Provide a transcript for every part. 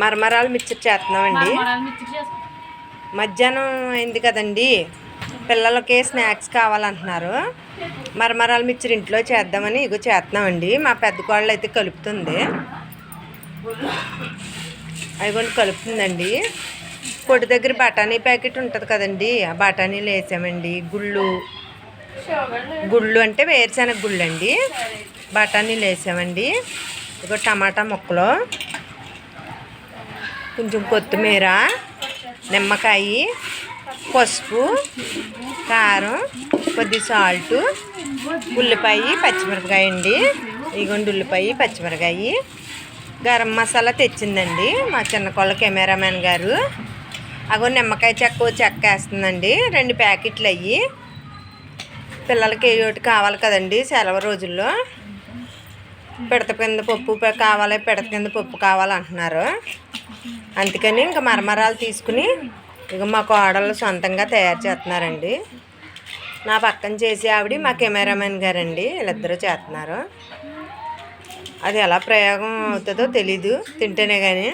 మరమరాలు mixture చేస్తున్నామండి. మధ్యాహ్నం అయింది కదండి, పిల్లలకి స్నాక్స్ కావాలంటున్నారు. మరమరాలు మిక్చర్ ఇంట్లో చేద్దామని ఇగో చేస్తున్నామండి. మా పెద్ద కోళ్ళు అయితే కలుపుతుంది, అవి కలుపుతుందండి. పొడి దగ్గర బఠానీ ప్యాకెట్ ఉంటుంది కదండి, ఆ బఠానీలు వేసామండి. గుళ్ళు అంటే వేరుశనగ గుళ్ళు అండి. బఠానీలు వేసామండి. ఇగో టమాటా ముక్కలు, కొంచెం కొత్తిమీర, నిమ్మకాయ, పసుపు, కారం, కొద్ది సాల్టు, ఉల్లిపాయ, పచ్చిమిరపకాయ అండి. ఇగోండి ఉల్లిపాయ, పచ్చిమిరపకాయ. గరం మసాలా తెచ్చిందండి మా చిన్న కోళ్ళ కెమెరామెన్ గారు. అగో నిమ్మకాయ చెక్క వేస్తుందండి. 2 ప్యాకెట్లు అయ్యి. పిల్లలకి ఏ ఒకటి కావాలి కదండి సెలవు రోజుల్లో. పిడత కింద పప్పు కావాలి, పిడత కింద పప్పు కావాలంటున్నారు. అందుకని ఇంకా మరమరాలు తీసుకుని ఇక మా కోడళ్ళు సొంతంగా తయారు చేస్తున్నారండి. నా పక్కన చేసి ఆవిడ మా కెమెరామెన్ గారండి, వీళ్ళిద్దరూ చేస్తున్నారు. అది ఎలా ప్రయోగం అవుతుందో తెలీదు, తింటేనే కానీ.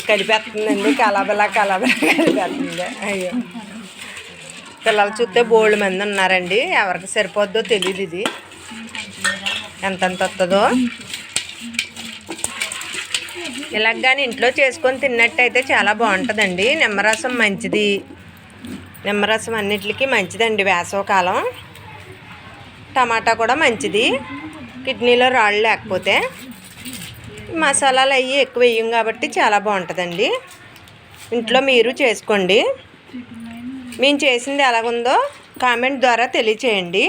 కలిపేస్తుందండి, కలబలా కలిపేస్తుంది. అయ్యో, పిల్లలు చూస్తే బోల్డ్ మంది ఉన్నారండి. ఎవరికి సరిపోద్దో తెలియదు, ఇది ఎంతెంత వస్తుందో. ఇలాగ కానీ ఇంట్లో చేసుకొని తిన్నట్టయితే చాలా బాగుంటుందండి. నిమ్మరసం మంచిది, నిమ్మరసం అన్నిటికీ మంచిదండి వేసవకాలం. టమాటా కూడా మంచిది, కిడ్నీలో రాళ్ళు లేకపోతే. మసాలాలు అవి ఎక్కువ వేయం కాబట్టి చాలా బాగుంటుందండి. ఇంట్లో మీరు చేసుకోండి. మేము చేసింది ఎలాగుందో కామెంట్ ద్వారా తెలియచేయండి.